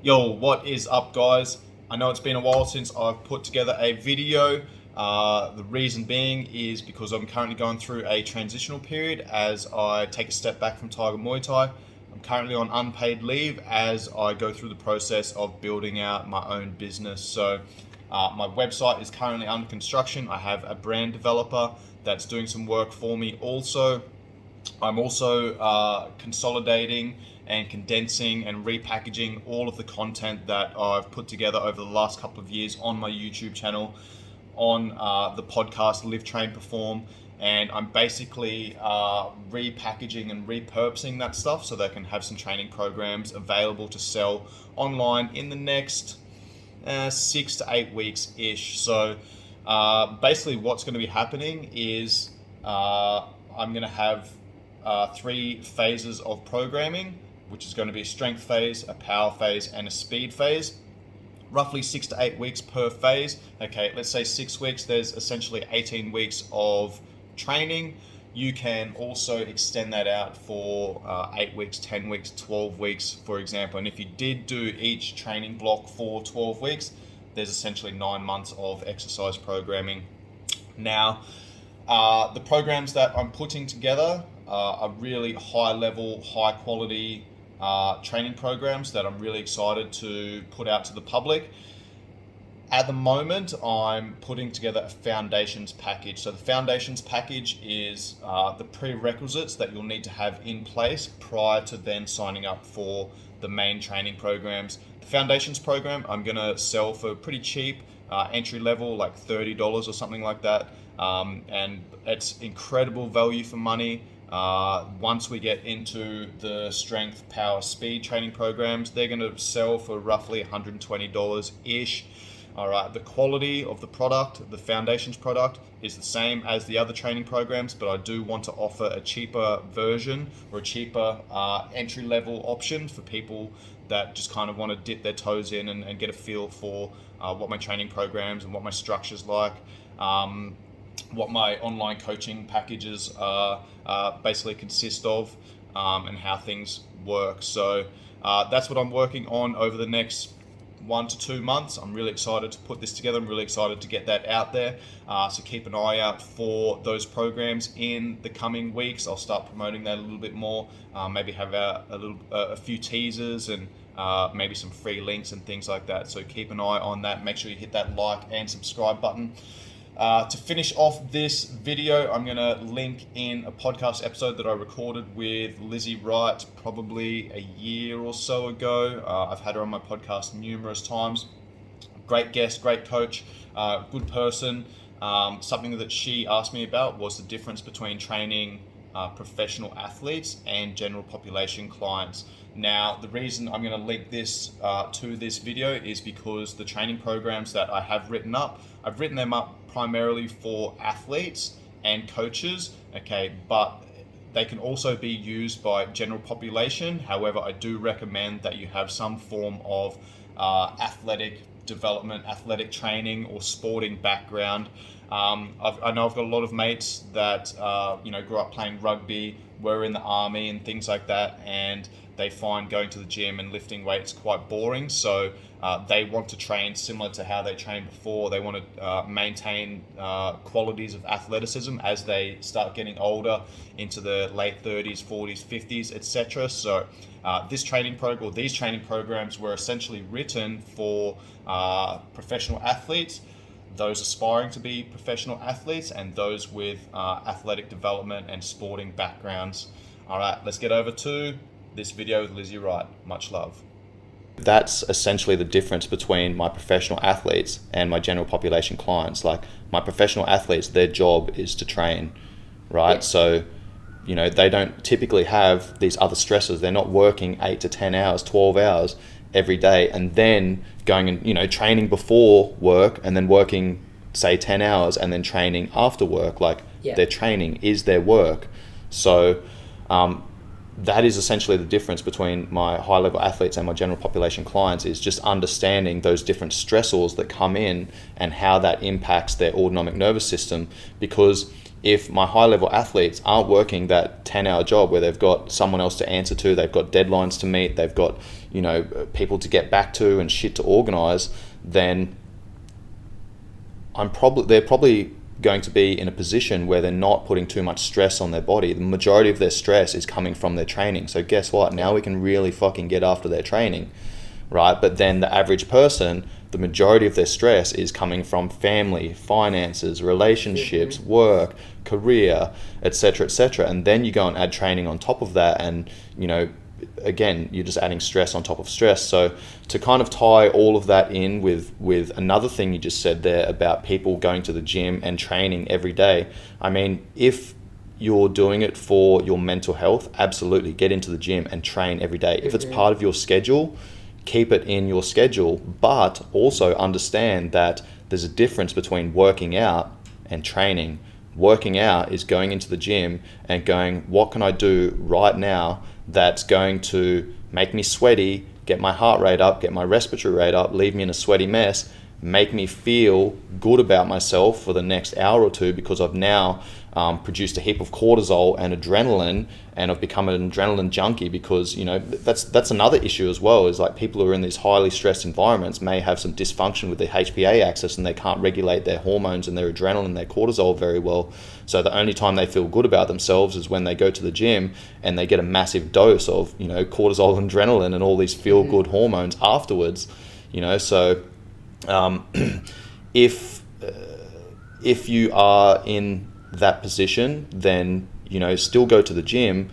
Yo, what is up, guys? I know it's been a while since I've put together a video. The reason being is because I'm currently going through a transitional period as I take a step back from Tiger Muay Thai. I'm currently on unpaid leave as I go through the process of building out my own business. So my website is currently under construction. I have a brand developer that's doing some work for me also. I'm also consolidating and condensing and repackaging all of the content that I've put together over the last couple of years on my YouTube channel, on the podcast Live, Train, Perform, and I'm basically repackaging and repurposing that stuff so they can have some training programs available to sell online in the next 6 to 8 weeks-ish. So basically what's going to be happening is I'm going to have 3 phases of programming, which is going to be a strength phase, a power phase, and a speed phase. Roughly 6 to 8 weeks per phase. Okay, let's say 6 weeks, there's essentially 18 weeks of training. You can also extend that out for 8 weeks, 10 weeks, 12 weeks, for example. And if you did do each training block for 12 weeks, there's essentially 9 months of exercise programming. Now, the programs that I'm putting together are really high level, high quality training programs that I'm really excited to put out to the public. At the moment, I'm putting together a foundations package. So the foundations package is the prerequisites that you'll need to have in place prior to then signing up for the main training programs. The foundations program I'm going to sell for pretty cheap, entry level, like $30 or something like that. And it's incredible value for money. Once we get into the strength, power, speed training programs, they're going to sell for roughly $120-ish. All right, the quality of the product, the foundations product, is the same as the other training programs, but I do want to offer a cheaper version or a cheaper entry-level option for people that just kind of want to dip their toes in and get a feel for what my training programs and what my structure's like. What my online coaching packages basically consist of, and how things work. So that's what I'm working on over the next 1 to 2 months. I'm really excited to put this together. I'm really excited to get that out there. So keep an eye out for those programs in the coming weeks. I'll start promoting that a little bit more. Maybe have a few teasers and maybe some free links and things like that. So keep an eye on that. Make sure you hit that like and subscribe button. To finish off this video, I'm going to link in a podcast episode that I recorded with Lizzie Wright probably a year or so ago. I've had her on my podcast numerous times. Great guest, great coach, good person. Something that she asked me about was the difference between training professional athletes and general population clients. Now, the reason I'm going to link this to this video is because the training programs that I have written up, I've written them up primarily for athletes and coaches, okay, but they can also be used by general population. However, I do recommend that you have some form of athletic development, athletic training, or sporting background. I know I've got a lot of mates that grew up playing rugby, were in the army and things like that, and they find going to the gym and lifting weights quite boring. So they want to train similar to how they trained before. They want to maintain qualities of athleticism as they start getting older into the late 30s, 40s, 50s, etc. So these training programs were essentially written for professional athletes, those aspiring to be professional athletes, and those with athletic development and sporting backgrounds. All right, let's get over to this video with Lizzie Wright. Much love. That's essentially the difference between my professional athletes and my general population clients. Like, my professional athletes, their job is to train, right? Yeah. So, they don't typically have these other stressors. They're not working 8 to 10 hours, 12 hours every day, and then going and, training before work and then working, say, 10 hours and then training after work. Like, their training is their work. So, that is essentially the difference between my high-level athletes and my general population clients, is just understanding those different stressors that come in and how that impacts their autonomic nervous system. Because if my high level athletes aren't working that 10-hour job where they've got someone else to answer to, they've got deadlines to meet, they've got, you know, people to get back to and shit to organize, then they're probably going to be in a position where they're not putting too much stress on their body. The majority of their stress is coming from their training. So guess what? Now we can really fucking get after their training, right? But then the average person, the majority of their stress is coming from family, finances, relationships, work, career, etc., etc. And then you go and add training on top of that, and, you know, again, you're just adding stress on top of stress. So to kind of tie all of that in with another thing you just said there about people going to the gym and training every day. I mean, if you're doing it for your mental health, absolutely get into the gym and train every day. If it's part of your schedule, keep it in your schedule, but also understand that there's a difference between working out and training. Working out is going into the gym and going, what can I do right now that's going to make me sweaty, get my heart rate up, get my respiratory rate up, leave me in a sweaty mess, make me feel good about myself for the next hour or two, because I've now produced a heap of cortisol and adrenaline, and I've become an adrenaline junkie. Because, you know, that's another issue as well, is like people who are in these highly stressed environments may have some dysfunction with their HPA axis, and they can't regulate their hormones and their adrenaline, their cortisol very well. So the only time they feel good about themselves is when they go to the gym and they get a massive dose of, you know, cortisol and adrenaline and all these feel good hormones afterwards, you know. So if you are in that position, then, you know, still go to the gym,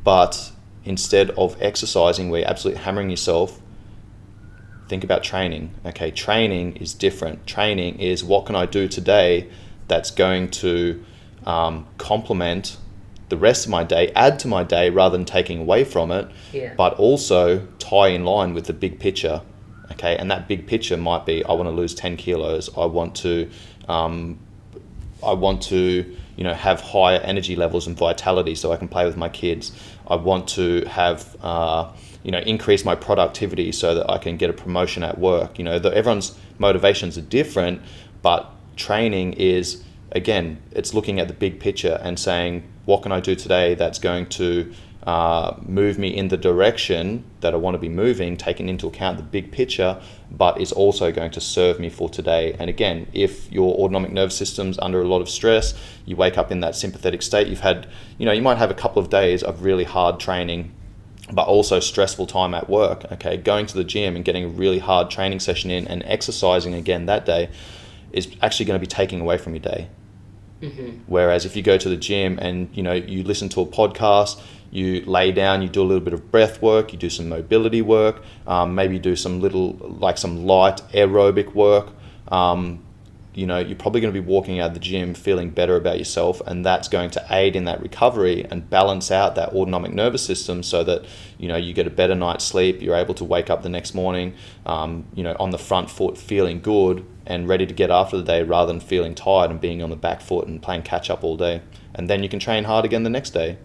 but instead of exercising where you're absolutely hammering yourself, think about training. Okay, training is different. Training is, what can I do today that's going to complement the rest of my day, add to my day rather than taking away from it, but also tie in line with the big picture. Okay, and that big picture might be, I want to lose 10 kilos. I want to, you know, have higher energy levels and vitality so I can play with my kids. I want to have, you know, increase my productivity so that I can get a promotion at work. You know, everyone's motivations are different, but training is, again, it's looking at the big picture and saying, what can I do today that's going to move me in the direction that I want to be moving, taking into account the big picture, but is also going to serve me for today. And again, if your autonomic nervous system's under a lot of stress, you wake up in that sympathetic state, you've had, you know, you might have a couple of days of really hard training, but also stressful time at work. Okay, going to the gym and getting a really hard training session in and exercising again that day is actually going to be taking away from your day. Whereas if you go to the gym and, you know, you listen to a podcast, you lay down, you do a little bit of breath work, you do some mobility work, maybe you do some light aerobic work, you know, you're probably going to be walking out of the gym feeling better about yourself, and that's going to aid in that recovery and balance out that autonomic nervous system so that, you know, you get a better night's sleep, you're able to wake up the next morning, you know, on the front foot, feeling good and ready to get after the day, rather than feeling tired and being on the back foot and playing catch up all day. And then you can train hard again the next day.